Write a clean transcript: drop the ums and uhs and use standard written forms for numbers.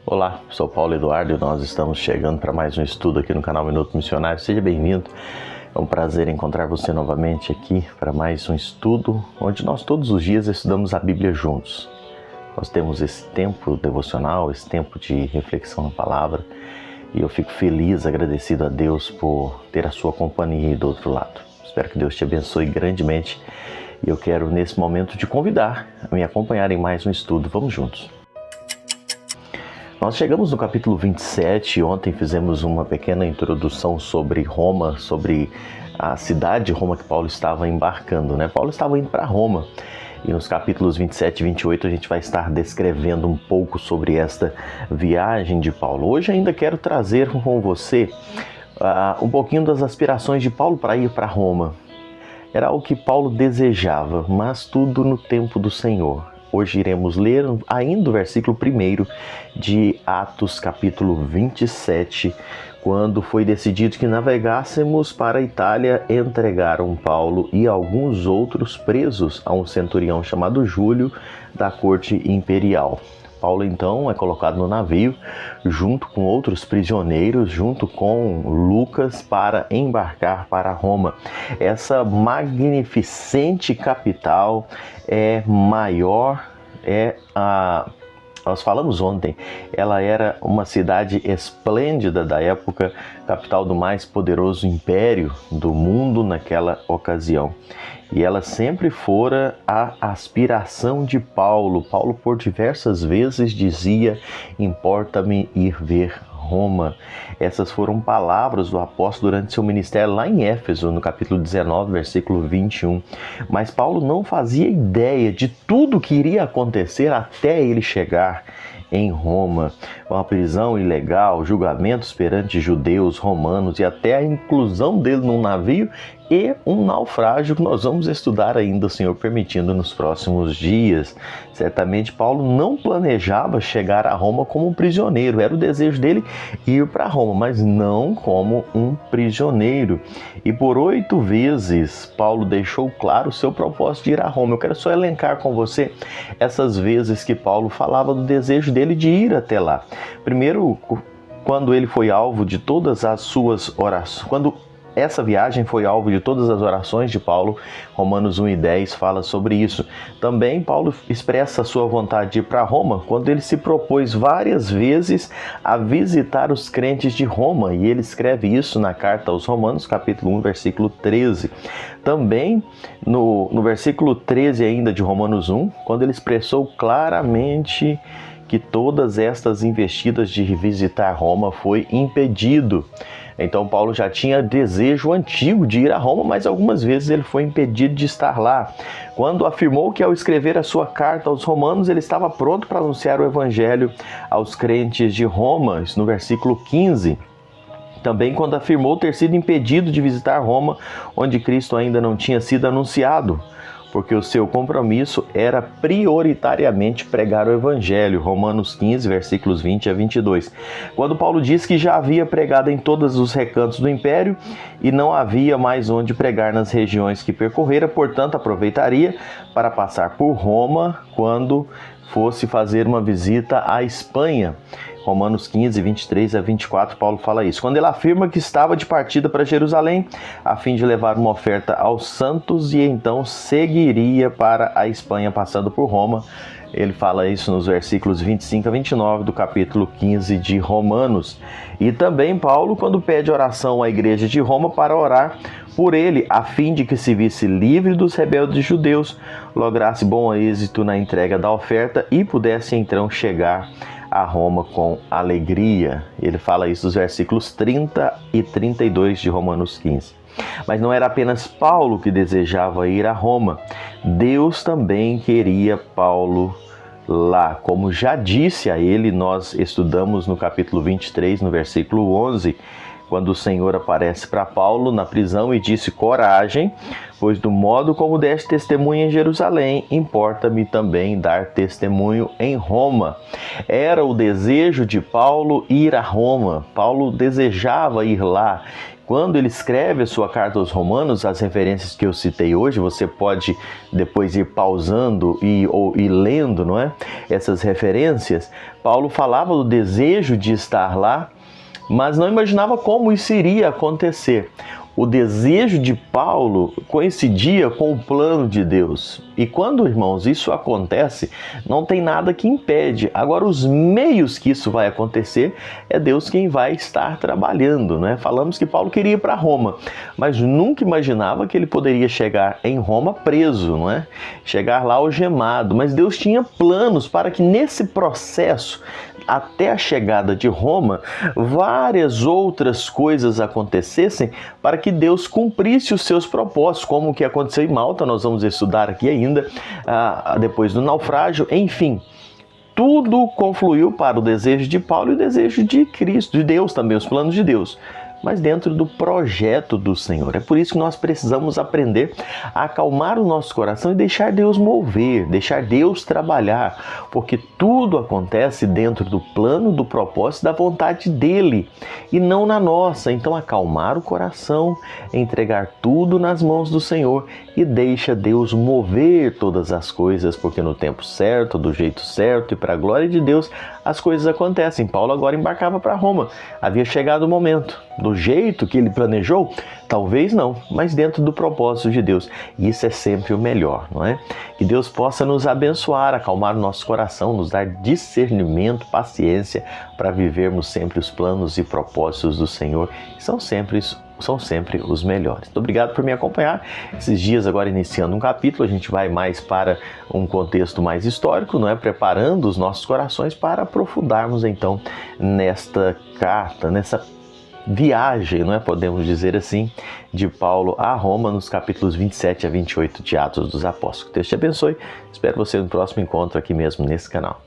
Olá, sou Paulo Eduardo e nós estamos chegando para mais um estudo aqui no canal Minuto Missionário. Seja bem-vindo, é um prazer encontrar você novamente aqui para mais um estudo, onde nós todos os dias estudamos a Bíblia juntos. Nós temos esse tempo devocional, esse tempo de reflexão na palavra, e eu fico feliz, agradecido a Deus por ter a sua companhia aí do outro lado. Espero que Deus te abençoe grandemente e eu quero nesse momento te convidar a me acompanhar em mais um estudo. Vamos juntos. Nós chegamos no capítulo 27, ontem fizemos uma pequena introdução sobre Roma, sobre a cidade de Roma que Paulo estava embarcando, né? Paulo estava indo para Roma e nos capítulos 27 e 28 a gente vai estar descrevendo um pouco sobre esta viagem de Paulo. Hoje ainda quero trazer com você um pouquinho das aspirações de Paulo para ir para Roma. Era algo que Paulo desejava, mas tudo no tempo do Senhor. Hoje iremos ler ainda o versículo 1 de Atos capítulo 27, quando foi decidido que navegássemos para a Itália, entregaram Paulo e alguns outros presos a um centurião chamado Júlio da corte imperial. Paulo então é colocado no navio, junto com outros prisioneiros, junto com Lucas, para embarcar para Roma. Essa magnificente capital é maior, nós falamos ontem, ela era uma cidade esplêndida da época, capital do mais poderoso império do mundo naquela ocasião. E ela sempre fora a aspiração de Paulo. Paulo por diversas vezes dizia: importa-me ir ver Roma. Essas foram palavras do apóstolo durante seu ministério lá em Éfeso, no capítulo 19, versículo 21. Mas Paulo não fazia ideia de tudo que iria acontecer até ele chegar em Roma. Uma prisão ilegal, julgamentos perante judeus, romanos e até a inclusão dele num navio e um naufrágio que nós vamos estudar ainda, o Senhor permitindo, nos próximos dias. Certamente Paulo não planejava chegar a Roma como um prisioneiro, era o desejo dele ir para Roma, mas não como um prisioneiro. E por 8 vezes Paulo deixou claro o seu propósito de ir a Roma. Eu quero só elencar com você essas vezes que Paulo falava do desejo dele de ir até lá. Primeiro, quando ele foi alvo de todas as suas orações, quando essa viagem foi alvo de todas as orações de Paulo, Romanos 1 e 10 fala sobre isso. Também Paulo expressa a sua vontade de ir para Roma quando ele se propôs várias vezes a visitar os crentes de Roma, e ele escreve isso na carta aos Romanos, capítulo 1, versículo 13. Também no versículo 13 ainda de Romanos 1, quando ele expressou claramente que todas estas investidas de visitar Roma foi impedido. Então Paulo já tinha desejo antigo de ir a Roma, mas algumas vezes ele foi impedido de estar lá. Quando afirmou que ao escrever a sua carta aos romanos, ele estava pronto para anunciar o evangelho aos crentes de Roma, isso no versículo 15. Também quando afirmou ter sido impedido de visitar Roma, onde Cristo ainda não tinha sido anunciado, porque o seu compromisso era prioritariamente pregar o Evangelho, Romanos 15, versículos 20 a 22. Quando Paulo diz que já havia pregado em todos os recantos do Império e não havia mais onde pregar nas regiões que percorrera, portanto aproveitaria para passar por Roma quando fosse fazer uma visita à Espanha. Romanos 15, 23 a 24, Paulo fala isso. Quando ele afirma que estava de partida para Jerusalém, a fim de levar uma oferta aos santos, e então seguiria para a Espanha, passando por Roma. Ele fala isso nos versículos 25 a 29 do capítulo 15 de Romanos. E também Paulo, quando pede oração à igreja de Roma para orar por ele, a fim de que se visse livre dos rebeldes judeus, lograsse bom êxito na entrega da oferta e pudesse então chegar a Roma com alegria. Ele fala isso nos versículos 30 e 32 de Romanos 15. Mas não era apenas Paulo que desejava ir a Roma. Deus também queria Paulo lá. Como já disse a ele, nós estudamos no capítulo 23, no versículo 11, quando o Senhor aparece para Paulo na prisão e disse: coragem, pois do modo como deste testemunho em Jerusalém, importa-me também dar testemunho em Roma. Era o desejo de Paulo ir a Roma. Paulo desejava ir lá. Quando ele escreve a sua carta aos Romanos, as referências que eu citei hoje, você pode depois ir pausando e lendo, não é? Essas referências. Paulo falava do desejo de estar lá, mas não imaginava como isso iria acontecer. O desejo de Paulo coincidia com o plano de Deus. E quando, irmãos, isso acontece, não tem nada que impede. Agora, os meios que isso vai acontecer, é Deus quem vai estar trabalhando, né? Falamos que Paulo queria ir para Roma, mas nunca imaginava que ele poderia chegar em Roma preso, não é? Chegar lá algemado. Mas Deus tinha planos para que nesse processo, até a chegada de Roma, várias outras coisas acontecessem para que Deus cumprisse os seus propósitos, como o que aconteceu em Malta, nós vamos estudar aqui ainda, depois do naufrágio, enfim. Tudo confluiu para o desejo de Paulo e o desejo de Cristo, de Deus também, os planos de Deus, mas dentro do projeto do Senhor. É por isso que nós precisamos aprender a acalmar o nosso coração e deixar Deus mover, deixar Deus trabalhar, porque tudo acontece dentro do plano, do propósito, da vontade dEle e não na nossa. Então, acalmar o coração, entregar tudo nas mãos do Senhor e deixa Deus mover todas as coisas, porque no tempo certo, do jeito certo e para a glória de Deus, as coisas acontecem. Paulo agora embarcava para Roma. Havia chegado o momento. Do jeito que ele planejou? Talvez não, mas dentro do propósito de Deus. E isso é sempre o melhor, não é? Que Deus possa nos abençoar, acalmar o nosso coração, nos dar discernimento, paciência para vivermos sempre os planos e propósitos do Senhor. São sempre os melhores. Muito obrigado por me acompanhar. Esses dias agora iniciando um capítulo, a gente vai mais para um contexto mais histórico, não é? Preparando os nossos corações para aprofundarmos então nesta carta, nessa viagem, não é? Podemos dizer assim, de Paulo a Roma, nos capítulos 27 a 28 de Atos dos Apóstolos. Que Deus te abençoe. Espero você no próximo encontro aqui mesmo nesse canal.